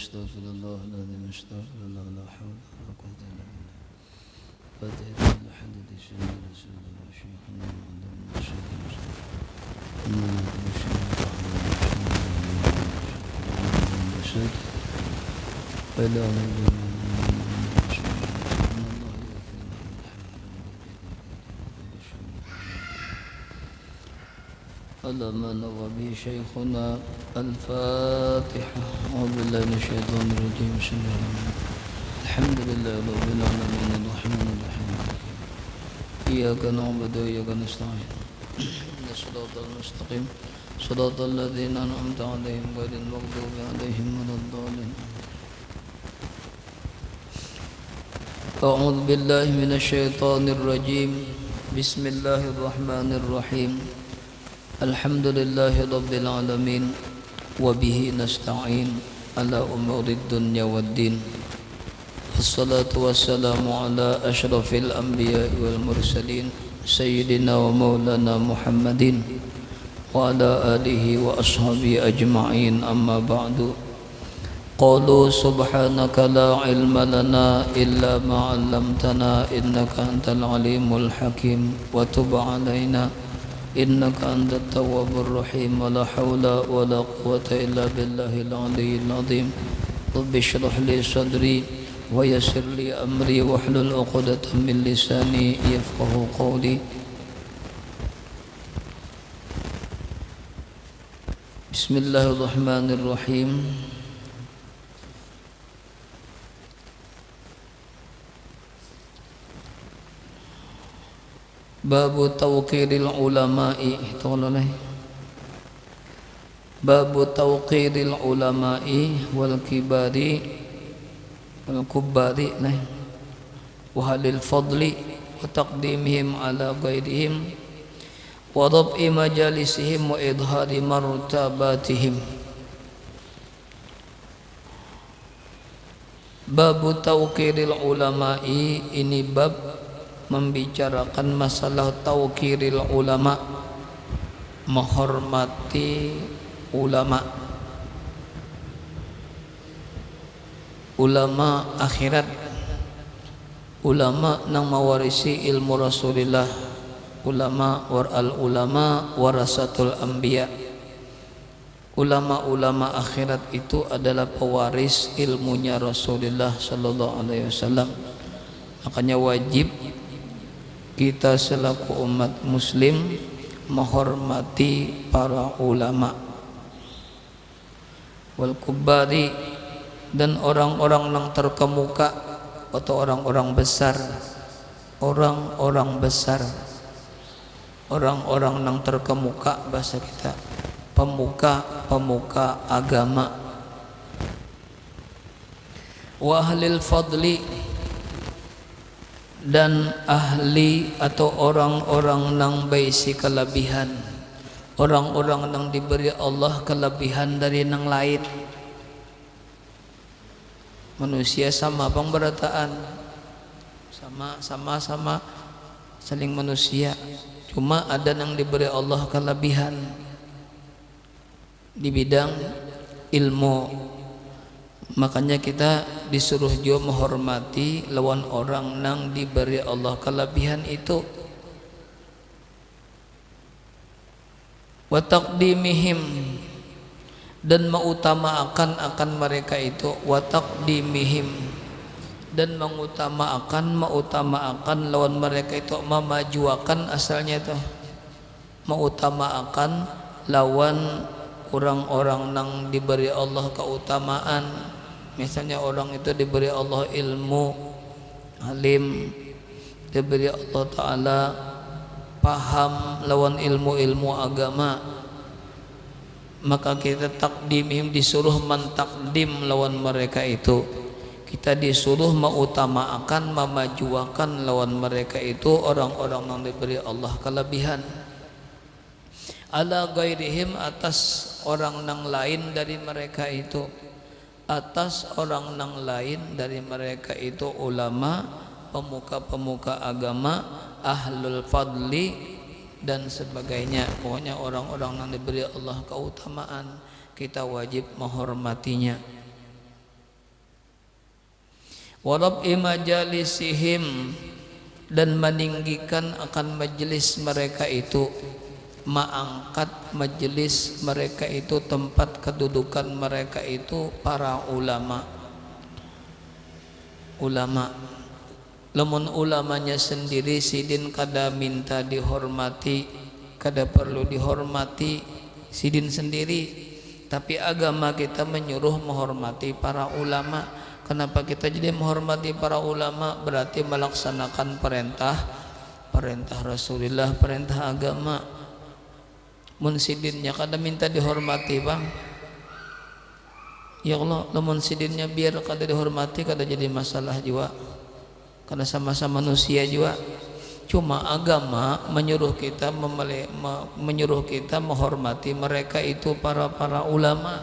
أستغفر الله العظيم أستغفر الله لا حول ولا قوة إلا بالله فاتحة الحديث سيدنا رسول الله شيخنا وعلمنا الشيخ على ما نوى به شيخنا الفاتحة أعوذ بالله من الشيطان الرجيم بسم الله الرحمن الرحيم الحمد لله رب العالمين الرحمن الرحيم إياك نعبد وإياك نستعين اهدنا الصراط المستقيم صراط الذين أنعمت عليهم غير المغضوب عليهم ولا الضالين أعوذ بالله من الشيطان الرجيم بسم الله الرحمن الرحيم الحمد لله رب العالمين وبه نستعين على أمور الدنيا والدين والصلاة والسلام على أشرف الأنبياء والمرسلين سيدنا ومولانا محمد وعلى آله وأصحابه أجمعين أما بعد قالوا سبحانك لا علم لنا إلا ما علمتنا إنك أنت العليم الحكيم وتب علينا إنك أنت التواب الرحيم ولا حول ولا قوة إلا بالله العلي العظيم رب اشرح لي صدري ويسر لي أمري واحلل عقدة من لساني يفقه قولي بسم الله الرحمن الرحيم Babu tawqiril ulama'i Babu tawqiril ulama'i wal kibari wal kubbari wa halil fadli wa taqdimihim ala ghairihim wa rab'i majalisihim wa idhari martabatihim. Babu tawqiril ulama'i, ini bab membicarakan masalah tauqiril ulama, menghormati ulama, ulama akhirat, ulama nang mewarisi ilmu Rasulullah, ulama ulama warasatul anbiya. Ulama-ulama akhirat itu adalah pewaris ilmunya Rasulullah sallallahu alaihi wasallam. Makanya wajib kita selaku umat muslim menghormati para ulama wal kubari, dan orang-orang yang terkemuka atau orang-orang besar, orang-orang besar, orang-orang yang terkemuka, bahasa kita pemuka agama. Wa ahlil fadli, dan ahli atau orang-orang yang baisi kelebihan, orang-orang yang diberi Allah kelebihan dari yang lain. Manusia sama pemberataan, sama saling manusia, cuma ada yang diberi Allah kelebihan di bidang ilmu. Makanya kita disuruh juga menghormati lawan orang nang diberi Allah kelebihan itu. Wa taqdimihim, dan mengutamakan akan mereka itu. Wa taqdimihim, dan mengutamakan lawan mereka itu, memajuakan asalnya itu, mengutamakan lawan orang-orang nang diberi Allah keutamaan. Misalnya orang itu diberi Allah ilmu, alim, diberi Allah Ta'ala paham lawan ilmu-ilmu agama, maka kita takdimim, disuruh mentakdim lawan mereka itu. Kita disuruh mengutamakan, memajuakan lawan mereka itu orang-orang yang diberi Allah kelebihan. Ala ghairihim, atas orang yang lain dari mereka itu, atas orang yang lain dari mereka itu, ulama, pemuka-pemuka agama, ahlul fadli dan sebagainya. Pokoknya orang-orang yang diberi Allah keutamaan, kita wajib menghormatinya. wa rab'i majalisihim, dan meninggikan akan majelis mereka itu, mengangkat majelis mereka itu, tempat kedudukan mereka itu para ulama. Lamun ulamanya sendiri sidin kada minta dihormati, kada perlu dihormati sidin sendiri, tapi agama kita menyuruh menghormati para ulama. Kenapa kita jadi menghormati para ulama? Berarti melaksanakan perintah Rasulullah, perintah agama. Mun sidinnya kada minta dihormati bang, ya Allah, lamun sidinnya biar kada dihormati, kada jadi masalah juga, karena sama-sama manusia juga. Cuma agama menyuruh kita menghormati mereka itu para ulama,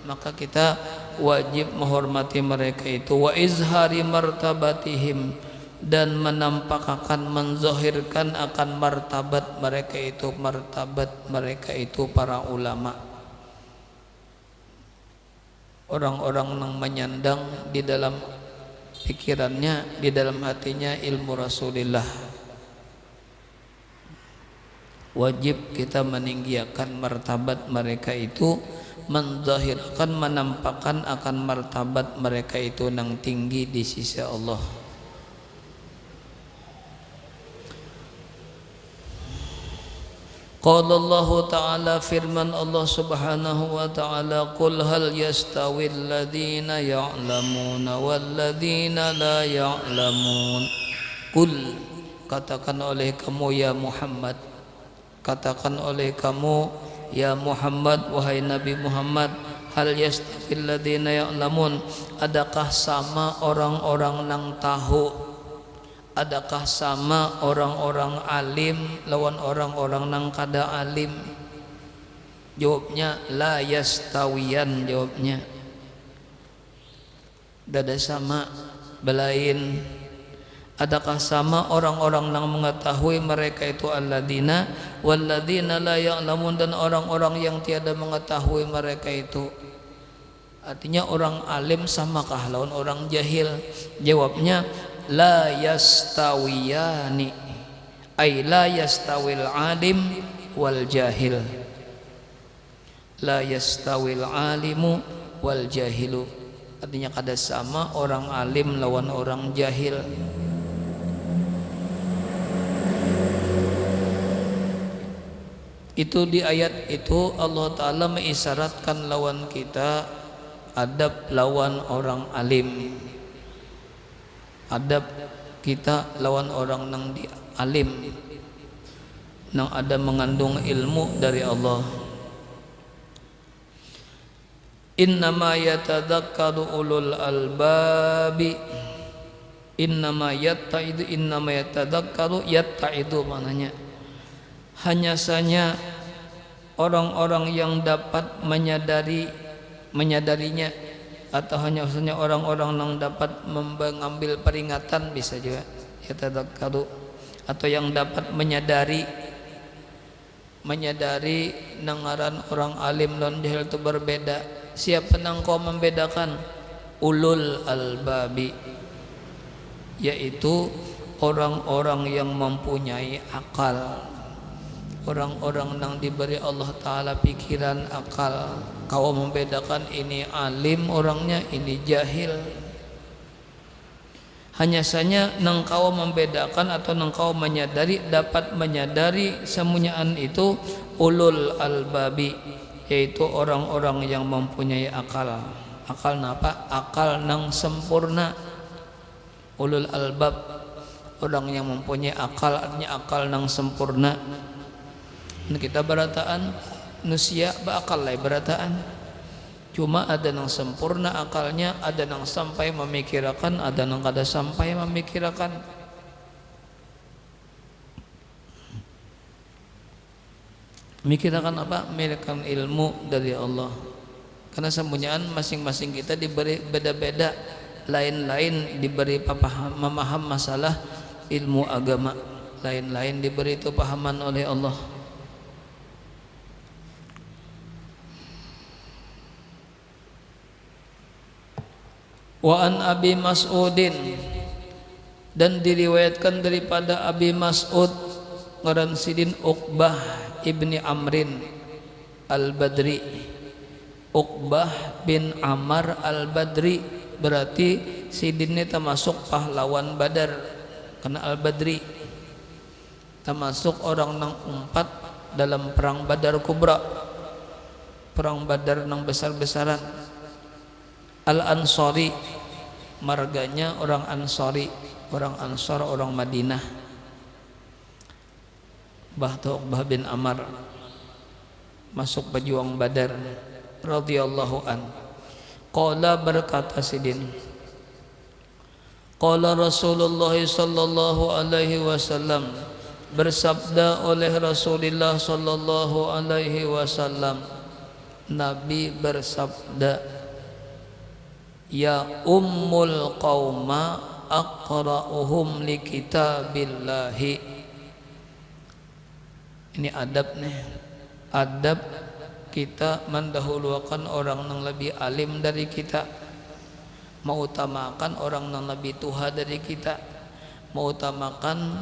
maka kita wajib menghormati mereka itu. Wa izhari martabatihim, dan menampakkan, menzahirkan akan martabat mereka itu para ulama. Orang-orang yang menyandang di dalam pikirannya, di dalam hatinya ilmu Rasulullah. Wajib kita meninggikan martabat mereka itu, menzahirkan, menampakkan akan martabat mereka itu yang tinggi di sisi Allah. Qala Allah Ta'ala, firman Allah Subhanahu wa Ta'ala, qul hal yastawil ladzina ya'lamuna wal ladzina la ya'lamun. Qul, katakan oleh kamu ya Muhammad, katakan oleh kamu ya Muhammad, wahai Nabi Muhammad, hal yastawil ladzina ya'lamun, adakah sama orang-orang yang tahu, adakah sama orang-orang alim lawan orang-orang nang kada alim? Jawabnya la yastawiyan, jawabnya dada sama belain. Adakah sama orang-orang yang mengetahui mereka itu alladzina walladzina la ya'lamun, dan orang-orang yang tiada mengetahui mereka itu? Artinya orang alim samakah lawan orang jahil? Jawabnya la yastawiyani, ay la yastawil alim wal jahil. La yastawil alimu wal jahilu, artinya kada sama orang alim lawan orang jahil. Itu di ayat itu Allah Ta'ala mengisyaratkan lawan kita adab lawan orang alim, adab kita lawan orang nang di alim, nang ada mengandung ilmu dari Allah. Innama yatadzakkaru ulul albabi, innama yatadzakkaru yattaidu, maknanya hanya saja orang-orang yang dapat menyadarinya, atau hanya orang-orang yang dapat mengambil peringatan, bisa juga yatadzakkaru, atau yang dapat menyadari nangaran orang alim dan jahil itu berbeda. Siapa yang kau membedakan? Ulul albabi, yaitu orang-orang yang mempunyai akal, orang-orang yang diberi Allah Ta'ala pikiran, akal. Kau membedakan ini alim orangnya, ini jahil. Hanya saja nang kau membedakan atau nang kau menyadari, dapat menyadari semuanya itu ulul albabi, yaitu orang-orang yang mempunyai akal. Akal napa? Akal nang sempurna. Ulul albab, orang yang mempunyai akal, artinya akal nang sempurna. Kita berataan manusia berakal lah berataan, cuma ada yang sempurna akalnya, ada yang sampai memikirkan, ada yang kada sampai memikirkan. Memikirkan apa? Memikirkan ilmu dari Allah. Karena sembunyian masing-masing kita diberi beda-beda, lain-lain diberi memaham masalah ilmu agama, lain-lain diberi itu pahaman oleh Allah. Wa an Abi Mas'udin, dan diriwayatkan daripada Abi Mas'ud ngaran sidin Uqbah ibni Amrin al-Badri. Uqbah bin Amr al-Badri, berarti sidin ini termasuk pahlawan Badar, karena al-Badri termasuk orang nang umpat dalam perang Badar Kubra, perang Badar nang besar-besaran. Al-Ansari, marganya orang Ansari, orang Ansar, orang Madinah. Uqbah bin Amr masuk pejuang Badar radhiyallahu an. Qala, berkata sidin, qala Rasulullah sallallahu alaihi wasallam, bersabda oleh Rasulullah sallallahu alaihi wasallam, Nabi bersabda, ya ummul qauma aqra'uhum li kitabillahi. Ini adab nih, adab kita mendahulukan orang yang lebih alim dari kita, mengutamakan orang yang lebih tua dari kita, mengutamakan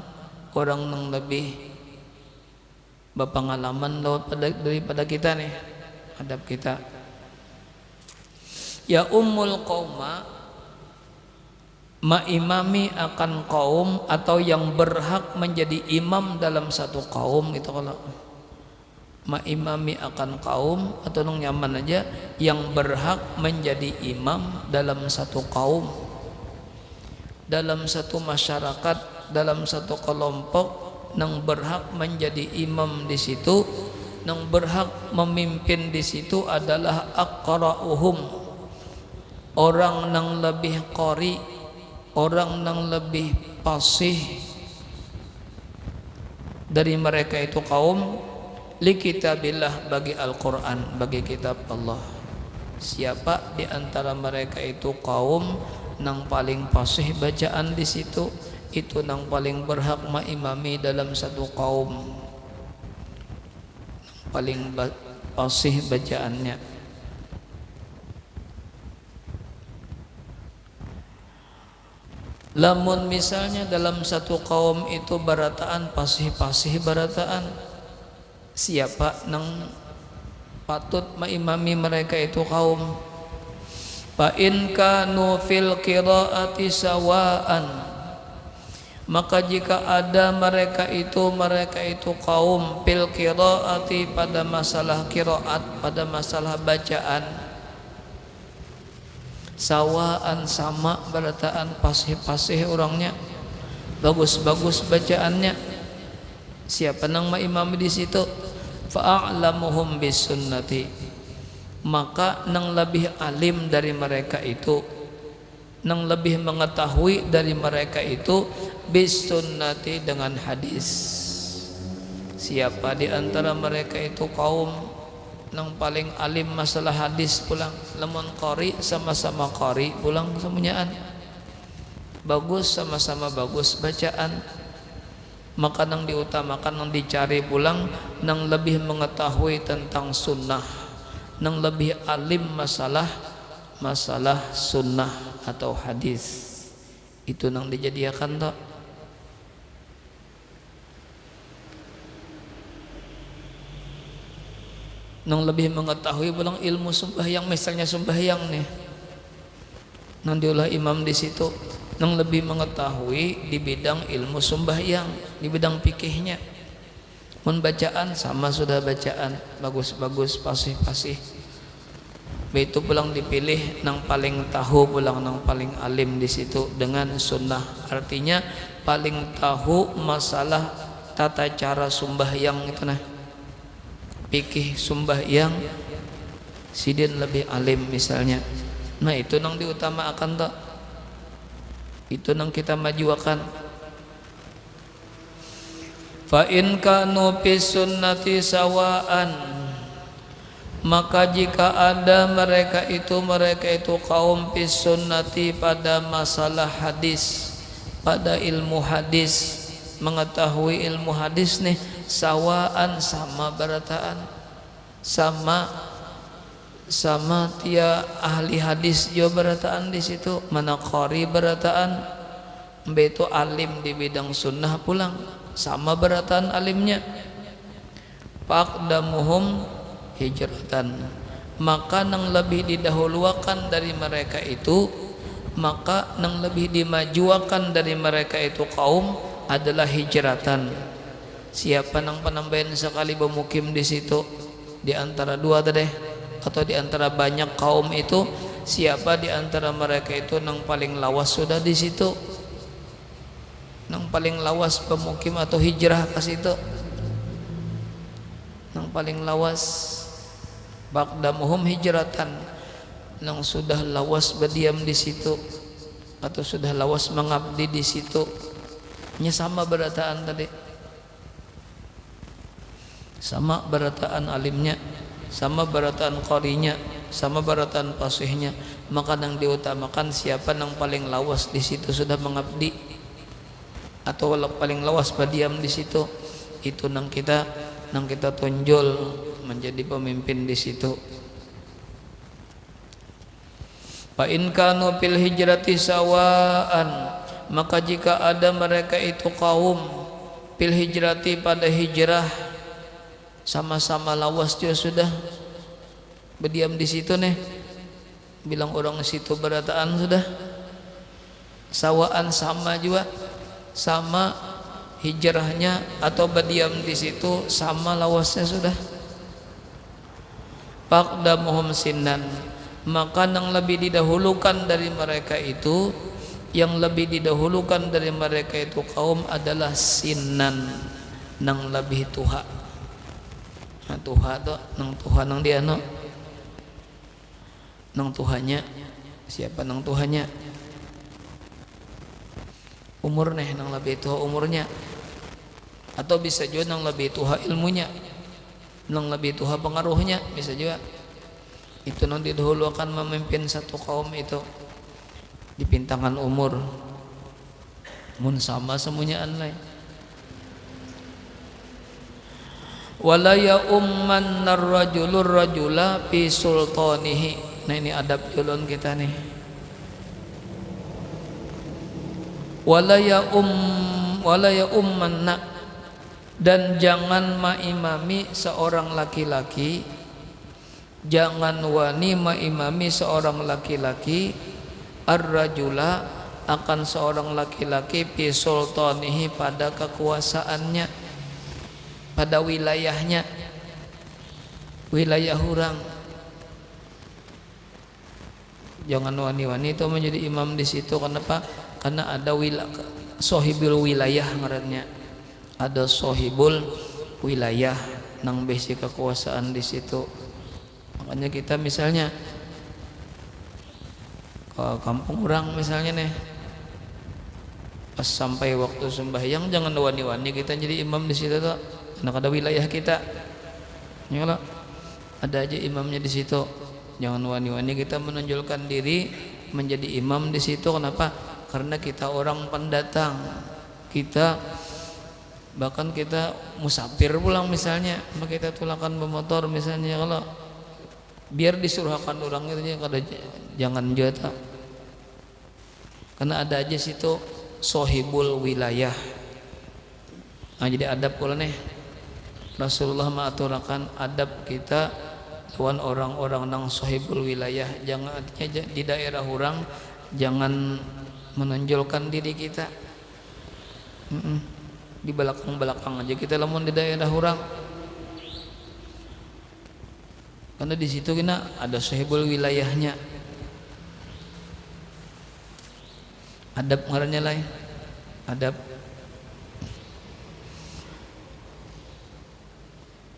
orang yang lebih berpengalaman daripada kita nih, adab kita. Ya ummul qauma, maimami akan kaum atau yang berhak menjadi imam dalam satu kaum, itu kalau maimami akan kaum atau nung nyaman aja, yang berhak menjadi imam dalam satu kaum, dalam satu masyarakat, dalam satu kelompok, nang berhak menjadi imam di situ, nang berhak memimpin di situ adalah aqra'uhum, orang nang lebih qari, orang nang lebih fasih dari mereka itu kaum, li kitabillah, bagi Al-Quran, bagi kitab Allah. Siapa di antara mereka itu kaum nang paling fasih bacaan di situ, itu nang paling berhak maimami dalam satu kaum, paling fasih bacaannya. Lamun misalnya dalam satu kaum itu barataan pasih-pasih barataan, siapa nang patut maimami mereka itu kaum? Fa in kanu fil qiraati sawaan, maka jika ada mereka itu kaum fil qiraati, pada masalah qiraat, pada masalah bacaan, sawaan, sama barataan, pasih-pasih orangnya, bagus-bagus bacaannya, siapa nang maimami di situ? Fa'alamuhum bis sunnati, maka nang lebih alim dari mereka itu, nang lebih mengetahui dari mereka itu, bis sunnati, dengan hadis. Siapa di antara mereka itu kaum nang paling alim masalah hadis pulang, lamun qari sama-sama qari pulang semuanyaan, bagus sama-sama bagus bacaan, maka nang diutamakan, nang dicari pulang, nang lebih mengetahui tentang sunnah, nang lebih alim masalah sunnah atau hadis, itu nang dijadikan tak. Nang lebih mengetahui pulang ilmu sembahyang, misalnya sembahyang nih, nang diolah imam di situ, nang lebih mengetahui di bidang ilmu sembahyang, di bidang fikihnya. Mun bacaan sama sudah bacaan, bagus-bagus, pasih-pasih. Begitu pulang dipilih nang paling tahu pulang, nang paling alim di situ dengan sunnah. Artinya paling tahu masalah tata cara sembahyang itu nah. Fikih sembahyang sidin lebih alim misalnya. Nah itu nang diutamakan tak, itu nang kita majuakan. Fa in kanu fis sunnati sawaan, maka jika ada mereka itu kaum fis sunnati, pada masalah hadis, pada ilmu hadis, mengetahui ilmu hadis nih, sawaan, sama barataan, sama sama tia ahli hadis jo berataan di situ, mana qari berataan, itu alim di bidang sunnah pulang sama berataan alimnya. Faqdamuhum hijratan, maka nang lebih didahuluakan dari mereka itu, maka nang lebih dimajuakan dari mereka itu kaum adalah hijratan. Siapa nang penambahan sekali bermukim di situ di antara dua tadi atau di antara banyak kaum itu, siapa di antara mereka itu nang paling lawas sudah di situ, nang paling lawas pemukim atau hijrah ke situ, nang paling lawas. Baqdamuhum hijratan, nang sudah lawas berdiam di situ atau sudah lawas mengabdi di situ, nya sama berataan tadi, sama berataan alimnya, sama berataan qarinya, sama berataan fasihnya. Maka nang diutamakan siapa nang paling lawas di situ sudah mengabdi atau paling lawas berdiam di situ, itu nang kita tonjol menjadi pemimpin di situ. Fa in kanu fil hijrati sawaan, maka jika ada mereka itu kaum fil hijrati pada hijrah, sama-sama lawas juga sudah berdiam di situ nih, bilang orang situ berataan sudah sawaan, sama juga, sama hijrahnya atau berdiam di situ, sama lawasnya sudah. Faqdamuhum sinnan, maka yang lebih didahulukan dari mereka itu, yang lebih didahulukan dari mereka itu kaum adalah sinnan, nang lebih tuha. Nah, tuha tu nang tuha nang dia no, nang tuhanya siapa nang tuhanya? Umur nih nang lebih tua umurnya, atau bisa juga nang lebih tua ilmunya, nang lebih tua pengaruhnya, bisa juga. Itu nang didahulukan memimpin satu kaum itu di pintangan umur, mun sama semuanya lain. Wala ya umman narrajulur rajula fi sultanihi. Nah ini adab julun kita nih. Wala ya umman, dan jangan maimami seorang laki-laki, jangan wani maimami seorang laki-laki ar-rajula akan seorang laki-laki fi sultanihi pada kekuasaannya, pada wilayahnya, wilayah orang. Jangan wani-wani itu menjadi imam di situ. Kenapa? Karena ada sohibul wilayah ngarannya, ada sohibul wilayah nang besi kekuasaan di situ. Makanya kita misalnya ke kampung orang misalnya nih, pas sampai waktu sembahyang jangan wani-wani kita jadi imam di situ tuh, karena ada wilayah kita. Ya Allah, ada aja imamnya di situ. Jangan wani-wani kita menonjolkan diri menjadi imam di situ. Kenapa? Karena kita orang pendatang, kita bahkan kita musafir pulang misalnya, maka kita tulakan bermotor misalnya, kalau biar disuruhkan orang itu kada jangan jata, karena ada aja situ sohibul wilayah. Nah, jadi adab pula nih Rasulullah mengaturakan adab kita lawan orang-orang nang sohibul wilayah. Jangan artinya di daerah orang jangan menonjolkan diri kita. Di belakang-belakang aja kita lamun di daerah orang, karena di situ kita ada sohibul wilayahnya. Adab ngarannya lain, adab.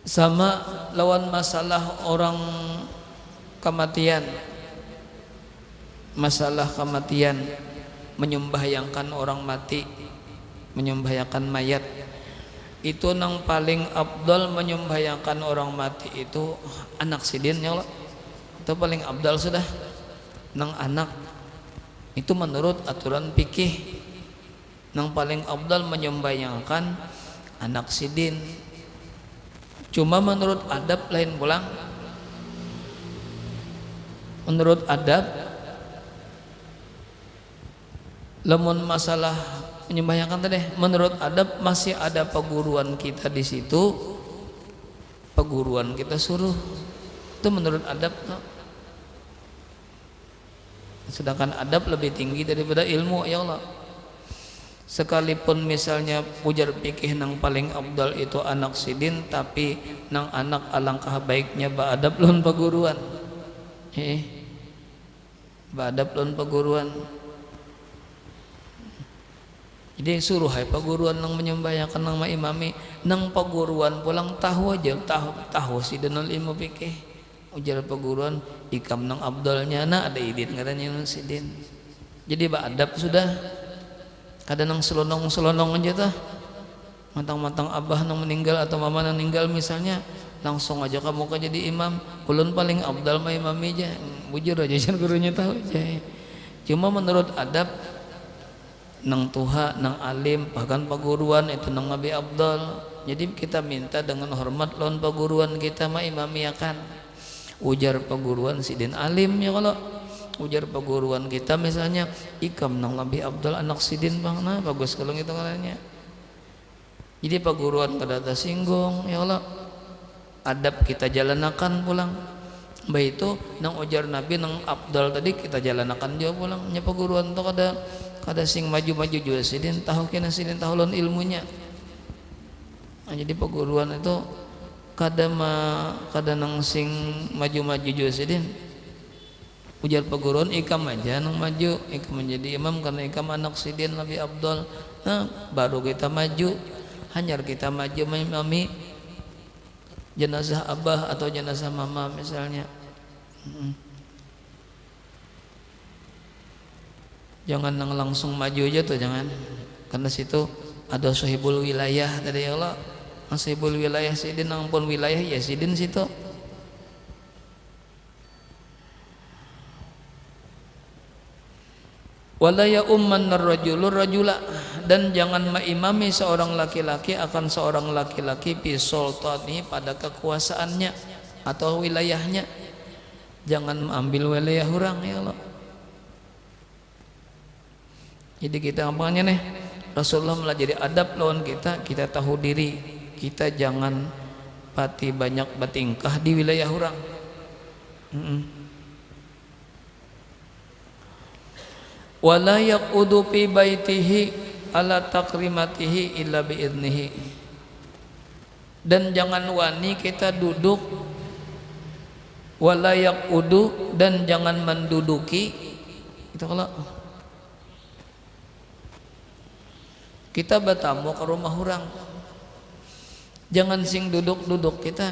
Sama lawan masalah orang kematian, masalah kematian, menyembahyangkan orang mati, menyembahyangkan mayat, itu nang paling abdal menyembahyangkan orang mati itu anak sidin ya Allah. Itu paling abdal sudah nang anak. Itu menurut aturan fikih nang paling abdal menyembahyangkan anak sidin. Cuma menurut adab lain pulang. Menurut adab, lamun masalah menyembahkan tadi, menurut adab masih ada perguruan kita di situ, perguruan kita suruh, itu menurut adab no. Sedangkan adab lebih tinggi daripada ilmu, ya Allah. Sekalipun misalnya ujar pikih nang paling abdal itu anak sidin, tapi nang anak alangkah baiknya ba'adab lon perguruan. Ba'adab lon perguruan. Jadi suruh hai perguruan nang menyembahyangkan nang maimami nang perguruan pulang tahu aja tahu si denol ilmu pikih ujar perguruan ikam nang abdalnya ada idin katanya nang sidin. Jadi ba'adab sudah. Kadang nang selonong aja tah, mantang-mantang abah nang meninggal atau mama nang meninggal misalnya, langsung aja kamu kan jadi imam, ulun paling abdal mah imam aja, bujur aja jangan gurunya tahu aja. Cuma menurut adab nang tuha, nang alim, bahkan perguruan itu nang nabi abdal. Jadi kita minta dengan hormat lawan perguruan kita mah imamiakan. Ujar perguruan sidin alim ya kalau ujar perguruan kita misalnya ikam nang lebih abdal anak sidin bang, nah bagus kalau gitu katanya. Jadi perguruan kada tersinggung ya Allah, adab kita jalanakan pulang. Baik itu nang ujar nabi nang abdal tadi kita jalanakan juga pulang. Nya perguruan tu kada sing maju-maju juga sidin tahu kena sidin tahu lon ilmunya. Nah, jadi perguruan itu kada nang sing maju-maju juga sidin. Ujar perguruan ikam aja nang maju, ikam menjadi imam karena ikam anak sidin lebih abdal. Nah, baru kita maju, hanyar kita maju mengimami jenazah abah atau jenazah mama misalnya. Jangan nang langsung maju aja tuh, jangan. Karena situ ada sahibul wilayah tadi ya Allah. Sahibul wilayah sidin nang pun wilayah ya sidin situ. Wala ya umman rajulur rajula, dan jangan maimami seorang laki-laki akan seorang laki-laki fi sultani pada kekuasaannya atau wilayahnya. Jangan mengambil wilayah orang ya Allah. Jadi kita apanya nih? Rasulullah melajari adab lawan kita tahu diri. Kita jangan pati banyak bertingkah di wilayah orang. Wala yaqudu fi baitihi ala takrimatihi illa biidnihi, dan jangan wani kita duduk, wala yaqudu, dan jangan menduduki itu kalau kita bertamu ke rumah orang, jangan sing duduk kita,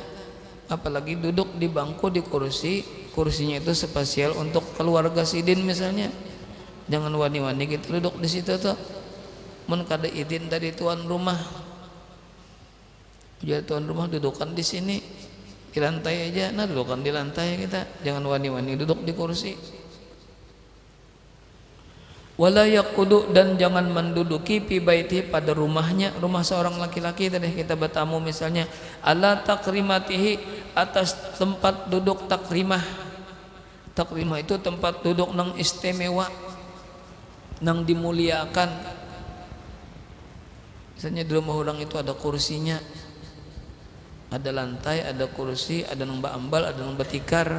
apalagi duduk di bangku di kursinya itu spesial untuk keluarga sidin misalnya. Jangan wani-wani kita duduk di situ tuh. Mun kada izin dari tuan rumah. Jadi tuan rumah dudukan di sini, di lantai aja. Nah dudukan di lantai kita. Jangan wani-wani duduk di kursi. Wala yaqudu, dan jangan menduduki fi baiti pada rumahnya, rumah seorang laki-laki tadi kita bertamu misalnya, ala takrimatihi, atas tempat duduk takrimah. Takrimah itu tempat duduk nang istimewa, nang dimuliakan. Misalnya di rumah orang itu ada kursinya, ada lantai, ada kursi, ada nang ambal, ada nang batikar.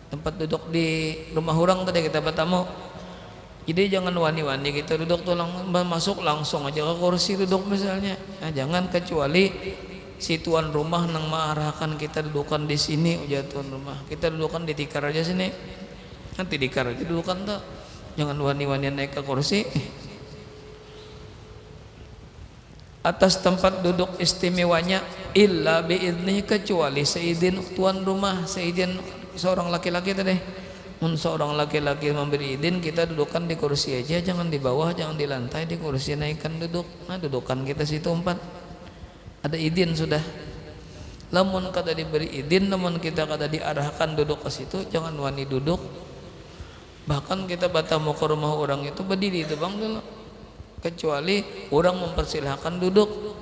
Tempat duduk di rumah orang tadi kita bertamu. Jadi jangan wani-wani kita duduk tuh masuk langsung aja ke kursi duduk misalnya. Nah, jangan, kecuali si tuan rumah nang mengarahkan kita dudukan di sini, ujar tuan rumah. Kita dudukan di tikar aja sini. Nanti tikar aja dudukan tuh. Jangan wani-wani naik ke kursi. Atas tempat duduk istimewanya illa biidni, kecuali seizin tuan rumah, seizin seorang laki-laki tadi. Mun seorang laki-laki memberi izin kita dudukan di kursi aja, jangan di bawah, jangan di lantai, di kursi naikkan duduk. Nah dudukan kita situ 4. Ada izin sudah. Lamun kada diberi izin, namun kita kada diarahkan duduk ke situ, jangan wani duduk. Bahkan kita bertamu ke rumah orang itu berdiri itu bang dulu, kecuali orang mempersilahkan duduk.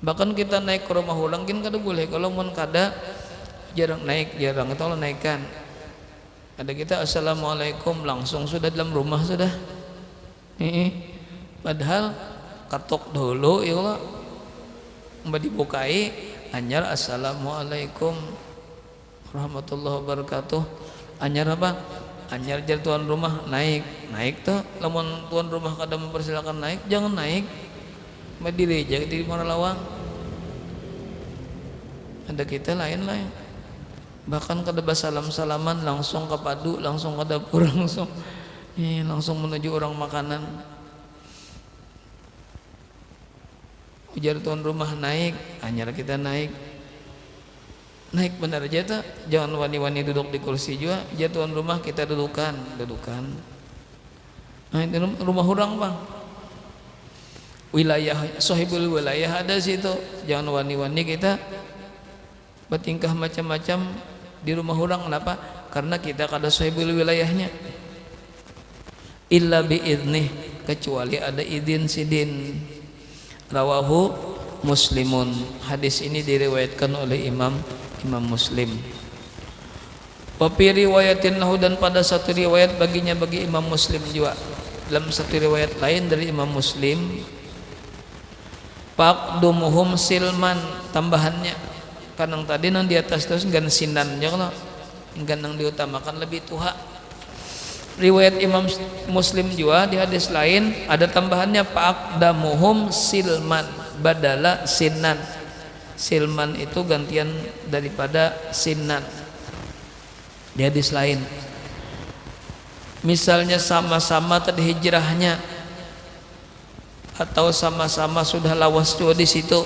Bahkan kita naik ke rumah orang kan kada boleh, kalau mun kada jarang naik, jarang itu Allah naikkan. Ada kita assalamualaikum langsung sudah dalam rumah sudah. Padahal katok dulu ya Allah, mbak dibukai anyar assalamualaikum warahmatullahi wabarakatuh. Anyar apa? Anyar jar tuan rumah naik tuh. Lamun tuan rumah kada mempersilakan naik, jangan naik. Mbak direjek di mana lawang. Ada kita lain-lain. Bahkan kada basalam-salaman langsung ke padu, langsung ke dapur, langsung menuju orang makanan. Ujar tuan rumah naik, anyar kita naik benar aja tak, jangan wani-wani duduk di kursi juga. Ujar tuan rumah kita dudukan. Nah itu rumah orang bang, wilayah sahibul wilayah ada situ, jangan wani-wani kita bertingkah macam-macam di rumah orang. Kenapa? Karena kita kada sahibul wilayahnya. Illa biidnih, kecuali ada idin sidin. Rawahu Muslimun. Hadis ini diriwayatkan oleh Imam Muslim. Wa fi riwayatin lahu, dan pada satu riwayat bagi Imam Muslim juga. Dalam satu riwayat lain dari Imam Muslim, faqdumuhum silman, tambahannya kanang tadi nang di atas terus gan sinan nya kalau gan nang diutamakan lebih tuha. Riwayat Imam Muslim juga di hadis lain ada tambahannya faqdamuhum silman badala sinan. Silman itu gantian daripada sinan di hadis lain. Misalnya sama-sama tadi hijrahnya atau sama-sama sudah lawas juga di situ,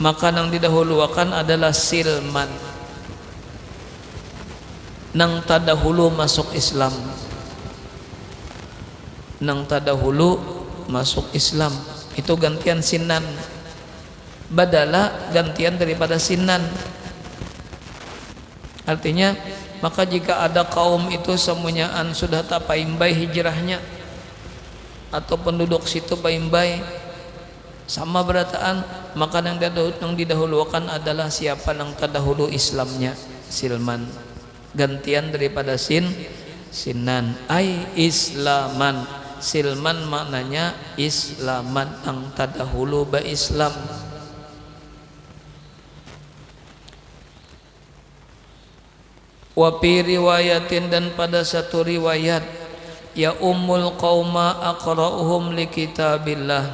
maka yang didahulukan adalah silman, nang tadahulu masuk Islam, itu gantian sinan, badala gantian daripada sinan. Artinya maka jika ada kaum itu semuanyaan sudah tak paimbai hijrahnya atau penduduk situ paimbai sama berataan, maka yang didahulukan adalah siapa yang terdahulu Islamnya, silman, gantian daripada sinan, ai islaman. Silman maknanya islaman, ang terdahulu ba Islam. Wa fi riwayatin, dan pada satu riwayat, ya ummul qauma aqra'uhum li kitabillah,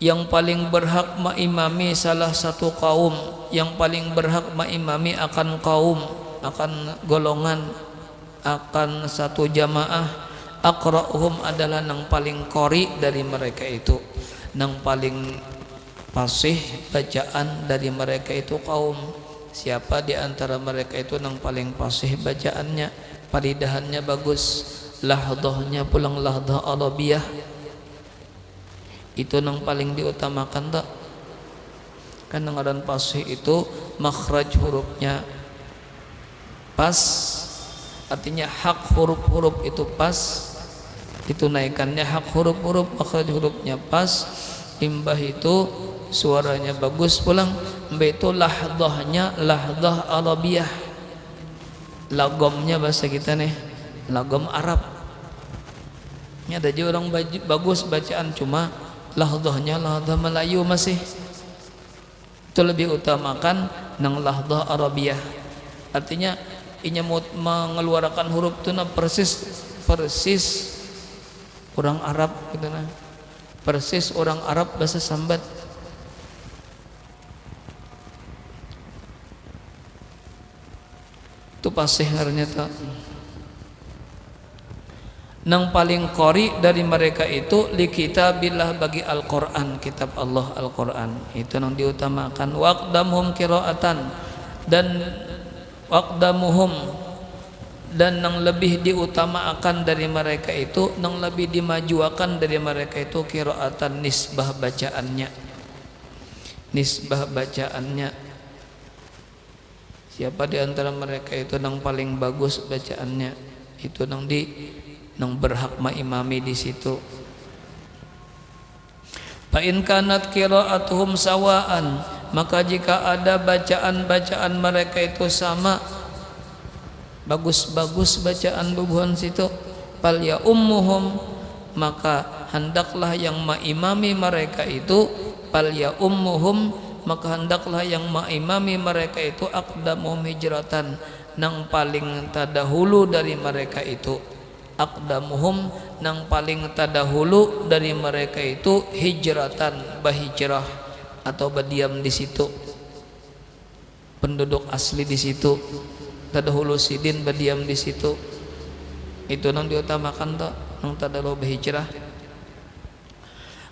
yang paling berhak mengimami salah satu kaum, yang paling berhak mengimami akan kaum, akan golongan, akan satu jamaah, aqra'uhum adalah yang paling qori dari mereka itu, yang paling fasih bacaan dari mereka itu kaum. Siapa di antara mereka itu yang paling fasih bacaannya, palidahannya bagus, lahdahnya pulang lahdah Arabiyah, itu yang paling diutamakan tak? Karena ngaran fasih itu makhraj hurufnya pas, artinya hak huruf-huruf itu pas, itu naikannya hak huruf-huruf, makhraj hurufnya pas, imbah itu suaranya bagus pulang, mbak itu lahdahnya lahdah Arabiyah, lagomnya bahasa kita nih lagom Arab. Ini ada juga orang bagus bacaan cuma lahdahnya lahdah Melayu masih, itu lebih utamakan nang lahdah Arabiyah. Artinya inya mengeluarkan huruf itu na persis orang Arab gitu nah, persis orang Arab bahasa sambat. Itu pasih ternyata. Nang paling qori dari mereka itu li kitabillah, bagi Al-Qur'an, kitab Allah Al-Qur'an, itu nang diutamakan. Waqdamuhum qiraatan, dan waqdamuhum, dan nang lebih diutamakan dari mereka itu, nang lebih dimajuakan dari mereka itu qiraatan, nisbah bacaannya. Siapa di antara mereka itu yang paling bagus bacaannya, itu nang berhak mengimami di situ. Fa in kanat qiraatuhum sawaan, maka jika ada bacaan-bacaan mereka itu sama, bagus-bagus bacaan bubuhan situ, fal ya ummuhum, maka hendaklah yang mengimami mereka itu, fal ya ummuhum, maka hendaklah yang mengimami mereka itu aqdamuhum hijratan, nang paling tadahulu dari mereka itu, aqdamuhum, nang paling tadahulu dari mereka itu hijratan, bahijrah atau berdiam di situ, penduduk asli di situ, tadahulu sidin berdiam di situ, itu nang diutamakan toh, nang tadahulu bahijrah.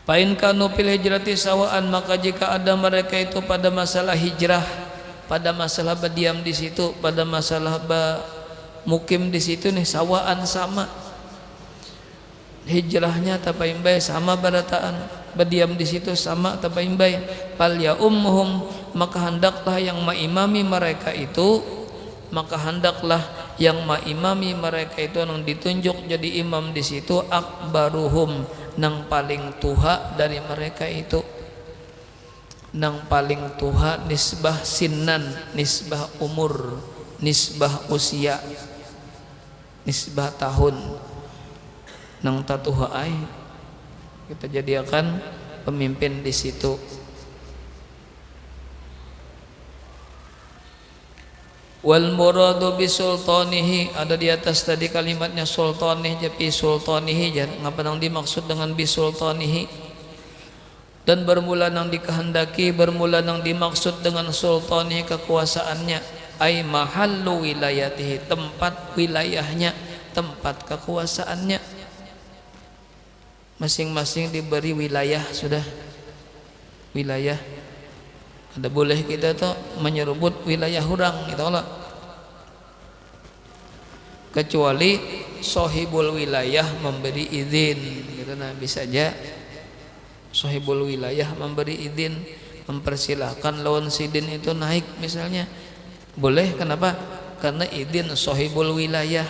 Fa in kanu fil hijrati sawaan, maka jika ada mereka itu pada masalah hijrah, pada masalah berdiam di situ, pada masalah mukim di situ nih sawaan, sama hijrahnya tapaimbai, sama barataan berdiam di situ sama tapaimbai, fal ya ummuhum, maka hendaklah yang mengimami mereka itu, maka hendaklah yang mengimami mereka itu nang ditunjuk jadi imam di situ akbaruhum, nang paling tuha dari mereka itu, nang paling tuha nisbah sinan, nisbah umur, nisbah usia, nisbah tahun, nang tatuha ai kita jadikan pemimpin di situ. Wal muradu bi sultanihi, ada di atas tadi kalimatnya sultanih, jadi sultanihi jar ngapa nang dimaksud dengan bi sultanihi, dan bermula nang dikehendaki, bermula nang dimaksud dengan sultanihi kekuasaannya, ai mahallu wilayatihi, tempat wilayahnya, tempat kekuasaannya, masing-masing diberi wilayah, sudah wilayah. Ada boleh kita tuh menyerubut wilayah orang gitu lah, kecuali sohibul wilayah memberi izin gitu, nah bisa aja sohibul wilayah memberi izin, mempersilahkan lawan sidin itu naik misalnya, boleh. Kenapa? Karena izin sohibul wilayah.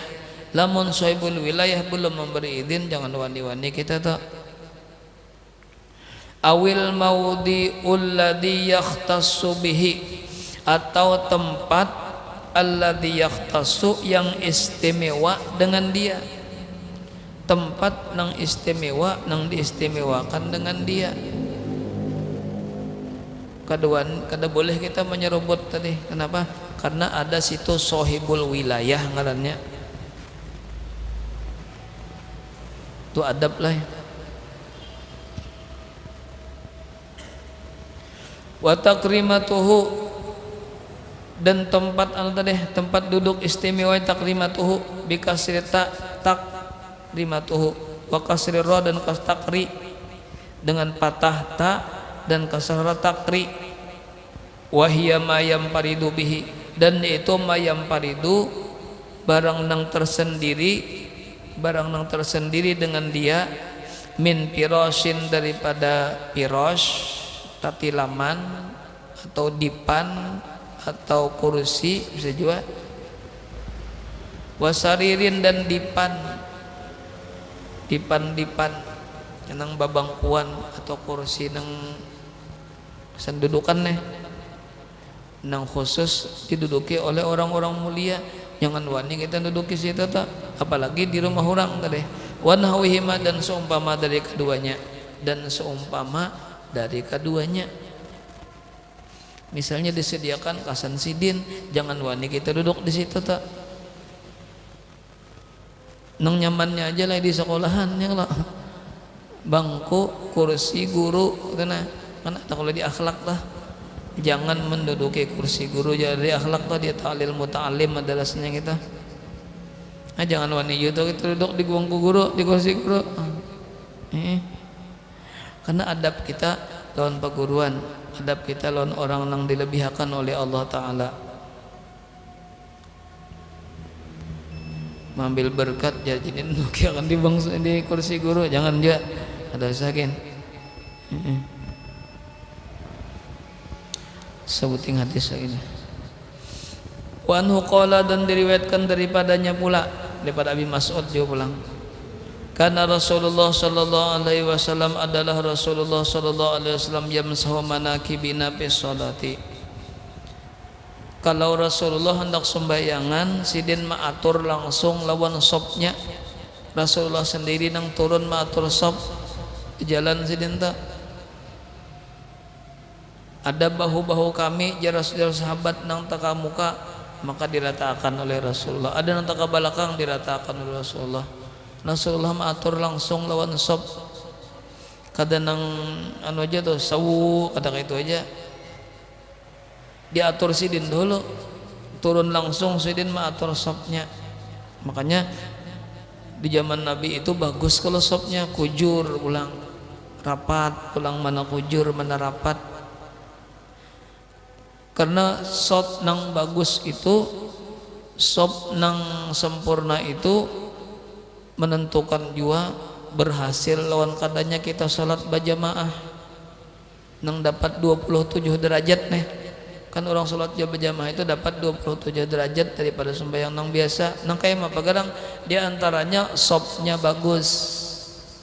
Lamun sohibul wilayah belum memberi izin, jangan wani-wani kita tuh. Awil maudi alladhi yakhtassu bihi, atau tempat alladhi yakhtassu, yang istimewa dengan dia, tempat nang istimewa, nang diistimewakan dengan dia. Kada boleh kita menyerobot tadi. Kenapa? Karena ada situ sohibul wilayah ngarannya, itu adab lah. Wa takrimatuhu, dan tempat tempat duduk istimewa takrimatuhu bi kasri takrimatuhu wa kasri ra, dan kas takri dengan patah ta dan kasrah takri, wa hiya ma yamparidu bihi, dan itu ma yamparidu, barang nang tersendiri, barang nang tersendiri dengan dia, min pirashin, daripada pirosh tatilaman atau dipan atau kursi bisa juga, wasaririn, dan dipan nang babangkuan atau kursi nang sendudukan nang khusus diduduki oleh orang-orang mulia, jangan wani kita duduki situ tak, apalagi di rumah orang tadi. Wa nahwihima, dan seumpama dari keduanya, dan seumpama dari keduanya. Misalnya disediakan kasan sidin, jangan wani kita duduk di situ tak, nang nyamannya aja lah di sekolahan ya lah, bangku kursi guru karena kan kalau di akhlak lah, jangan menduduki kursi guru, jadi akhlak lah, dia ta'lil muta'alim madrasahnya kita. Nah, jangan wani gitu kita duduk di bangku guru, di kursi guru. Karena adab kita lawan perguruan, adab kita lawan orang yang dilebihkan oleh Allah Ta'ala. Mengambil berkat jadi akan di kursi guru, jangan juga ada sakin. Sebuting hadis ini. Wa anhu qala, dan diriwayatkan daripadanya pula, daripada Abi Mas'ud juga pulang, Karena Rasulullah sallallahu alaihi wasallam adalah Rasulullah sallallahu alaihi wasallam yamsahu manakibina fi sholati. Kalau Rasulullah hendak sembayangan sidin maatur langsung lawan sopnya. Rasulullah sendiri nang turun maatur sop jalan sidin tak. Ada bahu-bahu kami jarak sahabat nang taka muka maka diratakan oleh Rasulullah. Ada nang taka belakang diratakan oleh Rasulullah. Rasulullah mengatur langsung lawan sop. Kada nang anu aja tuh sawu kata itu aja. Diatur sidin dulu. Turun langsung sidin mengatur sopnya. Makanya di zaman Nabi itu bagus kalau sopnya kujur ulang rapat, ulang mana kujur mana rapat. Karena sop nang bagus itu, sop nang sempurna itu menentukan jua berhasil lawan kadanya kita salat berjamaah nang dapat 27 derajat nih. Kan orang salat berjamaah itu dapat 27 derajat daripada sembahyang nang biasa. Nang kayak apa kadang di antaranya sopnya bagus,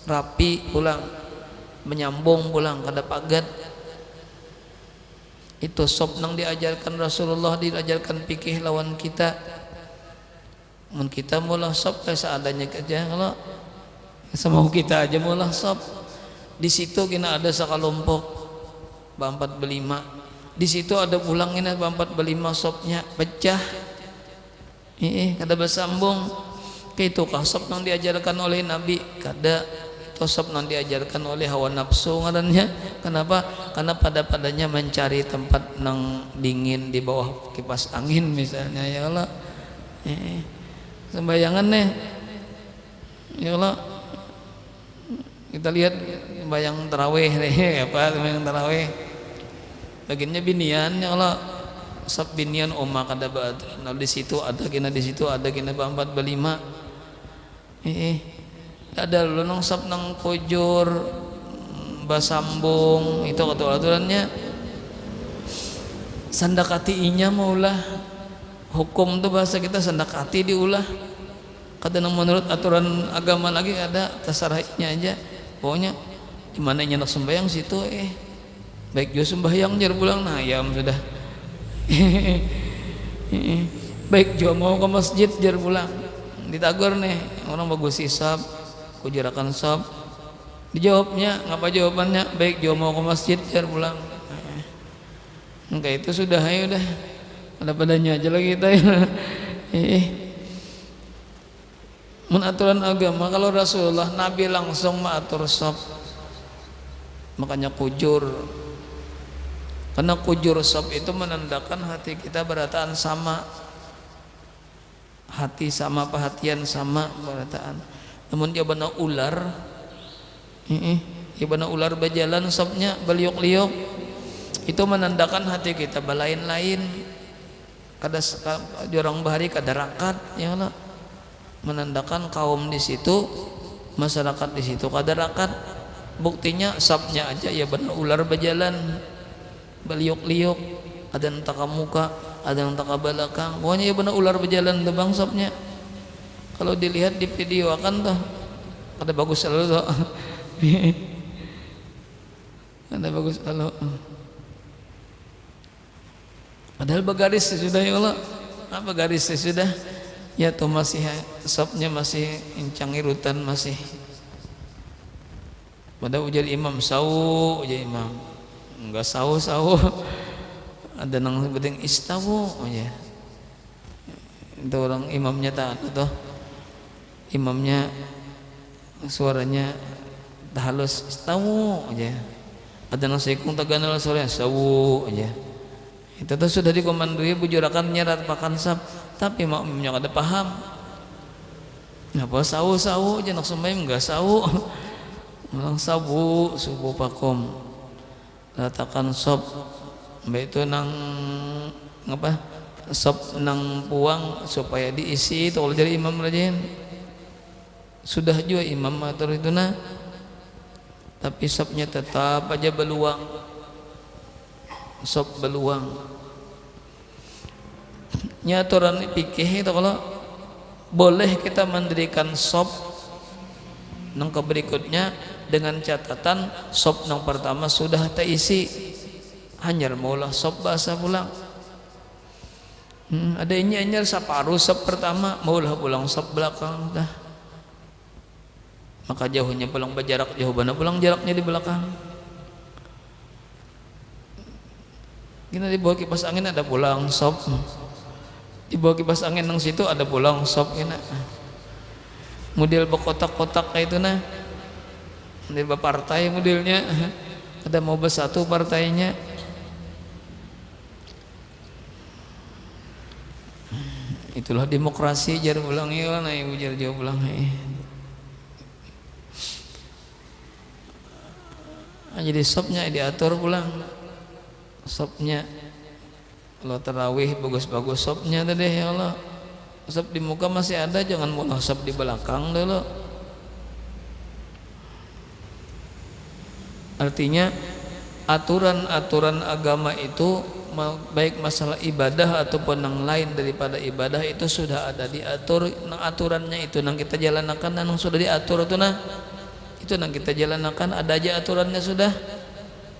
rapi pulang, menyambung pulang kada pagat. Itu sop nang diajarkan Rasulullah, diajarkan fikih lawan kita. Mun kita mulah sop kayak seadanya aja, kalau semau kita aja mulah sop. Di situ kena ada sakalompok bampat belima. Di situ ada pulang ini bampat belima sopnya pecah. Kada bersambung. Itu kah sop nang diajarkan oleh Nabi? Kada. Itu sop nang diajarkan oleh hawa nafsu ngarannya. Kenapa? Karena pada-padanya mencari tempat nang dingin di bawah kipas angin misalnya, ya Allah. Sembayangan nih, ya Allah, kita lihat sembayang tarawih nih, apa sembayang tarawih, bagiannya binian, ya Allah, sab binian oma kada baat, nah di situ ada kena bampat belima, ada lu nong sab nang kujur, basambung, itu aturannya, sandakati inya maulah. Hukum tuh bahasa kita sandakati diulah. Kadang menurut aturan agama lagi ada tasarahnya aja. Pokoknya di mana nyenak sembahyang situ baik juga sembahyang jar pulang nah ayam sudah. Baik juga mau ke masjid jar pulang. Ditagor nih orang bagus hisab, kujarakan sab. Dijawabnya ngapa jawabannya baik juga mau ke masjid jar pulang. Kayak itu sudah ayo udah. Ada padanya aja lagi kita ya. Menaturan agama kalau Rasulullah Nabi langsung mengatur sop. Makanya kujur. Karena kujur sop itu menandakan hati kita berataan sama. Hati sama, perhatian sama berataan. Namun dia benar ular. Dia benar ular berjalan sopnya beliuk-liuk. Itu menandakan hati kita belain-lain. Kada jorong bahari kada rakat, ya Allah, menandakan kaum di situ, masyarakat di situ kada rakat. Buktinya sabnya aja ya benar ular berjalan beliuk-liuk, ada yang taka muka, ada yang taka belakang, pokoknya ya benar ular berjalan tebang sabnya. Kalau dilihat di video akan tuh kada bagus selalu tuh. Kada bagus selalu. Padahal bagaris sudah ya Allah, apa garis sudah ya tuh masih sopnya masih incang irutan masih. Pada ujar imam sawu ujar imam enggak sawu ada nang sebutin istawu aja. Itu orang imamnya tak tuh imamnya suaranya halus istawu aja. Ada nang sekung taganal suaranya sawu aja. Itu tuh sudah dikomandoi bujurakan nyerat pakan sab, tapi makmumnya kada paham. Ngapa sawu aja nak sembahyang enggak sawu. Orang sabu subuh pakom. Ratakan sop. Mbak itu nang ngapa? Sop nang puang supaya diisi itu kalau jadi imam rajin. Sudah juga imam atur itu nah. Tapi sopnya tetap aja beluang. Sop beluang. Nyaturan pikih itu kalau boleh kita mendirikan sop nang ke berikutnya dengan catatan sop nang pertama sudah terisi, hanyar maulah sop bahasa pulang. Ada ini hanyar saparuh sop pertama maulah pulang sop belakang dah. Maka jauhnya pulang berjarak jauh mana pulang jaraknya di belakang. Kita di bawah kipas angin ada pulang sop, di bawah kipas angin nang situ ada pulang sop kena. Model berkotak-kotak kayak itu nah, model partai modelnya, ada mau bersatu partainya. Itulah demokrasi jar pulang ya nah ibu jar jauh pulang jadi sopnya diatur pulang, sopnya kalau tarawih bagus-bagus sopnya deh ya Allah. Sop di muka masih ada, jangan mulai sop di belakang dulu. Artinya aturan-aturan agama itu baik masalah ibadah ataupun yang lain daripada ibadah itu sudah ada diatur. Nang aturannya itu nang kita jalankan, nang sudah diatur itu nah itu nang kita jalankan, ada aja aturannya sudah.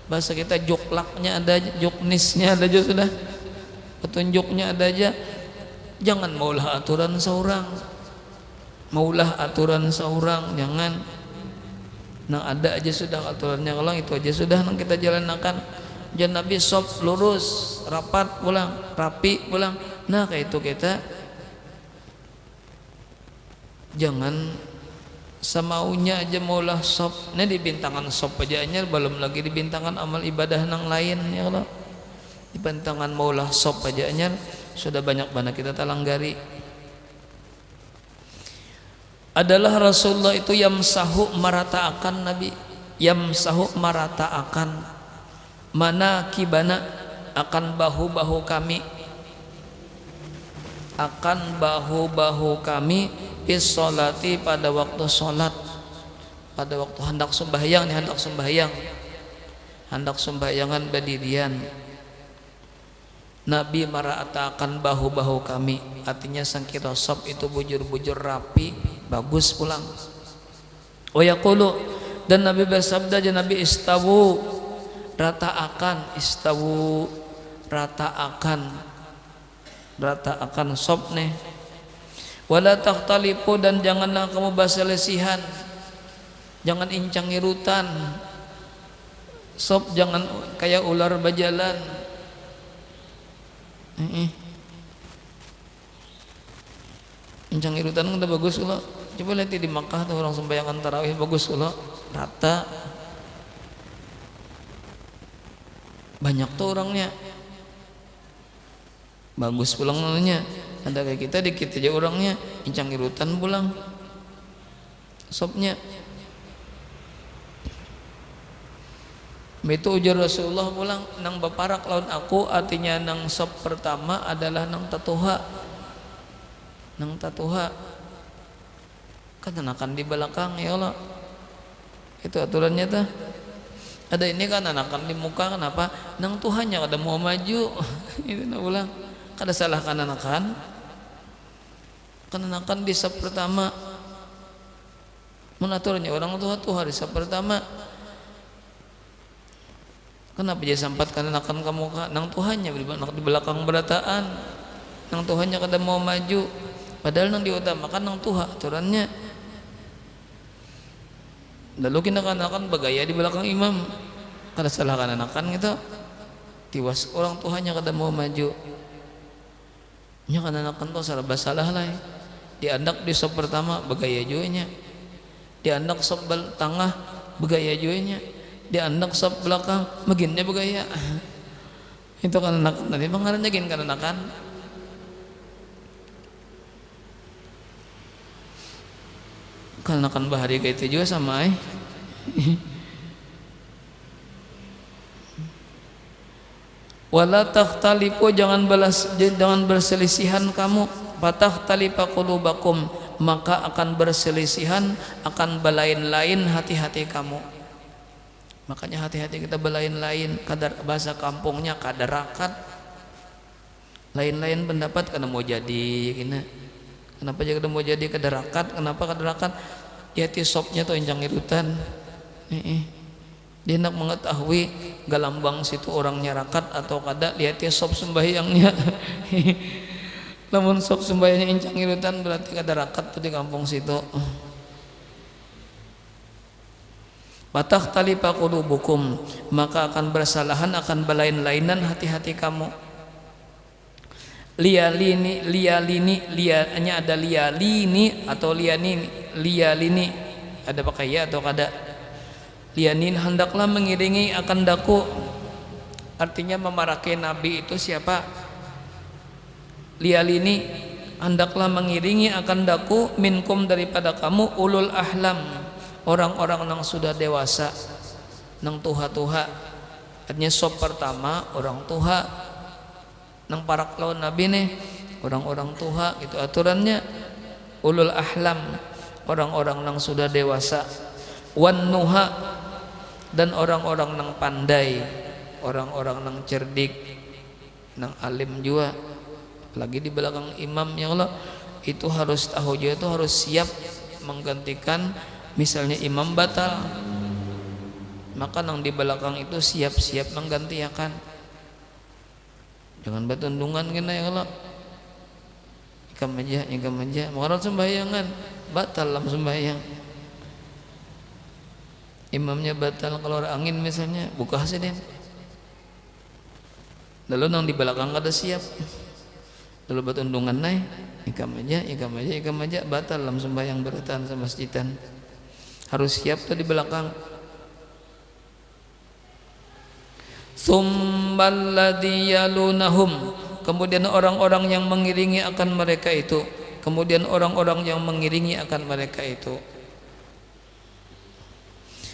Bahasa kita joklaknya ada, joknisnya ada aja sudah, petunjuknya ada aja. Jangan maulah aturan seorang, maulah aturan seorang, jangan. Nang ada aja sudah aturannya, kalau itu aja sudah nang kita jalankan. Jangan Nabi sop lurus, rapat pulang, rapi pulang. Nah kayak itu kita jangan semaunya aja maulah sop. Ini di bintangan sop aja anyar, belum lagi di bintangan amal ibadah nang lain ya Allah. Di bintangan maulah sop aja anyar sudah banyak banget kita talanggari. Adalah Rasulullah itu yamsahu marataakan Nabi, yamsahu marataakan mana kibana akan bahu-bahu kami, akan bahu-bahu kami bis sholati pada waktu sholat, pada waktu hendak sembahyang nih, hendak sembahyangan berdirian. Nabi meratakan bahu-bahu kami, artinya sangkira sop itu bujur-bujur rapi bagus pulang. Wa yaqulu, dan Nabi bersabda, Nabi istawu, rataakan, istawu, rataakan sop nih. Wala takhtalifu, dan janganlah kamu baselesihan, jangan incang irutan sop, jangan kayak ular berjalan. Incang irutan udah bagus kalau coba lihat di Makkah tuh orang sembahyang tarawih bagus kalau rata, banyak tuh orangnya bagus pulang namanya. Ada kayak kita dikit aja orangnya incang irutan pulang sopnya. Itu ujar Rasulullah pulang nang baparak lawan aku, artinya nang sop pertama adalah nang tatuha, kan anakan di belakang ya Allah, itu aturannya tuh. Ada ini kan anakan di muka, kenapa nang Tuhannya kada mau maju itu nak pulang, kada salah kan anakan di sop pertama menaturnya orang tua tuh hari sop pertama. Kenapa dia sampat karena akan kamu nang Tuhannya di belakang berataan, nang Tuhannya kada mau maju, padahal nang diutamakan nang Tuhan aturannya. Lalu kita akan bergaya di belakang imam, kada salah kan anakan gitu, tiwas orang Tuhannya kada mau maju, nya kan anakan tuh salah lah. Diandak di sop pertama bergaya juanya, diandak sop tengah bergaya juanya, diandak sop belakang beginnya bergaya. Itu kan anak nanti pengaruhnya gin kan anakan. Kan akan bahari kayak itu juga sama wala takhtalifu, jangan berselisihan kamu, fatakhtalifa qulubakum, maka akan berselisihan, akan belain-lain hati-hati kamu. Makanya hati-hati kita belain-lain, kadar bahasa kampungnya kadarakat, lain-lain pendapat karena mau jadi gini. Kenapa jadi mau jadi kadarakat? Kenapa kadarakat? ya ti sopnya tuh enjang irutan. Dia nak mengetahui galambang situ orang nyarakat atau kada lihat ya sop sembahyangnya. Namun sop sembahyangnya encang irutan berarti kada rakat tuh di kampung situ. Patah tali pakulubukum, maka akan bersalahan, akan belain-lainan hati-hati kamu. Lialini, hanya ada lialini atau lialini, ada pakai ya atau kada. Lianin hendaklah mengiringi akan daku, artinya memaraki Nabi itu siapa? Lialini hendaklah mengiringi akan daku minkum daripada kamu ulul ahlam, orang-orang yang sudah dewasa, nang tuha-tuha. Artinya sop pertama orang tuha, nang parak lawan Nabi nih orang-orang tuha, itu aturannya. Ulul ahlam, orang-orang yang sudah dewasa. Wan nuha, dan orang-orang nang pandai, orang-orang nang cerdik, nang alim juga. Lagi di belakang imam ya Allah, itu harus tahu juga, itu harus siap menggantikan. Misalnya imam batal, maka nang di belakang itu siap-siap menggantikan. Jangan batundungan kena ya Allah. Ikam aja, mengarut sembayangan batal dalam sembayang. Imamnya batal kalau angin misalnya, buka hasilin. Lalu nang di belakang kada siap, lalu batundungan naik, ikam aja, batal dalam sembahyang bertahan sama masjidan. Harus siap tuh di belakang. Tsummal ladzi yalunahum, kemudian orang-orang yang mengiringi akan mereka itu, kemudian orang-orang yang mengiringi akan mereka itu.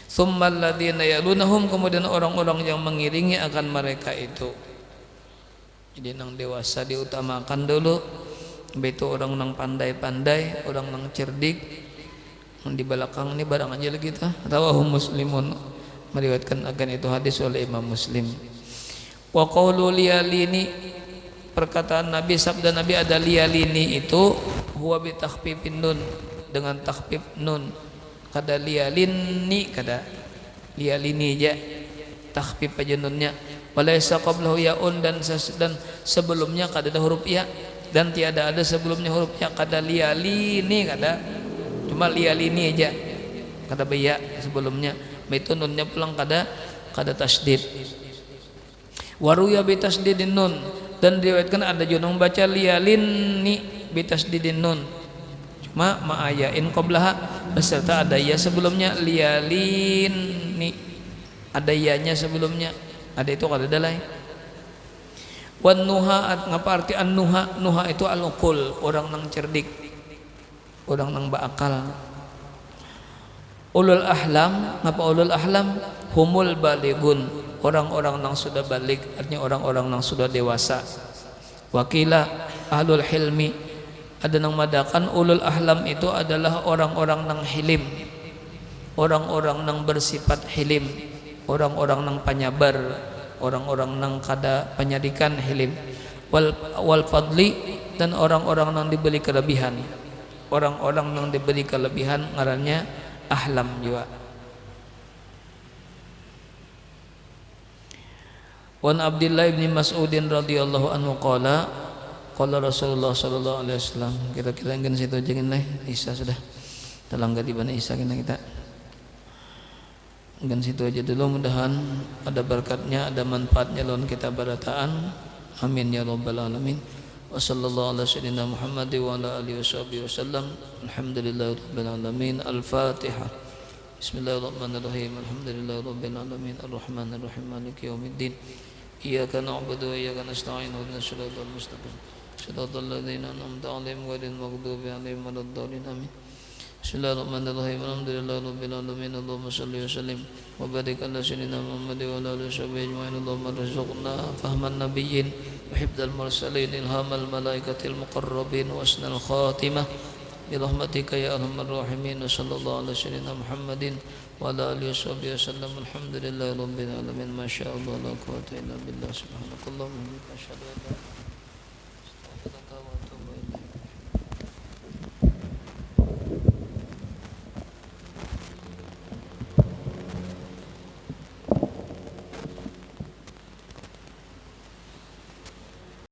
Tsummal ladzina yalunahum, kemudian orang-orang yang mengiringi akan mereka itu. Jadi nang dewasa diutamakan dulu, begitu orang nang pandai-pandai, orang nang cerdik. Di belakang ini barang aja lagi kita. Rawahu Muslimun, meriwayatkan akan itu hadis oleh Imam Muslim. Wa qaulu liyalini, perkataan Nabi, sabda Nabi ada liyalini itu huwa bi takhfifin nun, dengan takhfif nun. Kada liyalini, kada liyalini aja, takhfif aja nunnya. Walaysa qablahu yaun, dan sebelumnya kada ada huruf ya, dan tiada ada sebelumnya huruf ya. Kada liyalini, kada, cuma liyalini aja, kada baya sebelumnya. Itu nunnya pulang kada tasdid. Waruya bi tasdidin nun, dan diriwayatkan ada juga membaca liyalini bi tasdidin nun. Cuma ma'ayain qablaha, beserta ada ya sebelumnya. Liyalini ada yanya sebelumnya, ada itu kada dalai. Wan nuha, ngapa arti an nuha? Nuha itu al-uqul, orang nang cerdik, orang nang berakal. Ulul ahlam, ngapa ulul ahlam? Humul baligun, orang-orang nang sudah balik, artinya orang-orang nang sudah dewasa. Wakila ahlul hilmi, ada nang madakan ulul ahlam itu adalah orang-orang nang hilim, orang-orang nang bersifat hilim, orang-orang nang panyabar, orang-orang nang kada penyadikan hilim. Wal fadli, dan orang-orang nang diberi kelebihan, orang-orang nang diberi kelebihan ngarannya ahlam juga. Wan Abdullah bin Mas'udin radhiyallahu anhu qala qala Rasulullah sallallahu alaihi wasallam. Kira-kira ngin situ aja ngin lah, Isa sudah telangga di mana Isa kita ngin situ aja dulu, mudahan ada berkatnya, ada manfaatnya lawan kita barataan. Amin ya rabbal alamin. Wa sallallahu ala sayyidina Muhammad wa ala alihi wasallam. Alhamdulillahirabbil alamin. Al-Fatihah. Bismillahirrahmanirrahim. Alhamdulillahirabbil alamin. Arrahmanirrahim. Maliki yaumiddin. Iyyaka na'budu wa iyyaka nasta'in. Ihdinas siratal mustaqim. Siratal ladzina an'amta 'alaihim ghairil maghdubi 'alaihim waladdallin. Amin. Bismillahirrahmanirrahim. Alhamdulillahirabbil alamin. Allahumma shalli wa sallim wa barik ala sayyidina Muhammad wa ala alihi washabihi ajma'in. Allahumma arzuqna fahman nabiyyin wa hifdzal mursalin, ilhamal malaikatil muqarrabin, wa husnal khatimah bi rahmatika ya arhamar rahimin. Sallallahu ala sayyidina Muhammadin wa ala alihi washabihi wasallam. Alhamdulillahirabbil alamin. Masyaallah la quwwata illa billah. Subhanakallahumma wa bihamdika asyhadu an la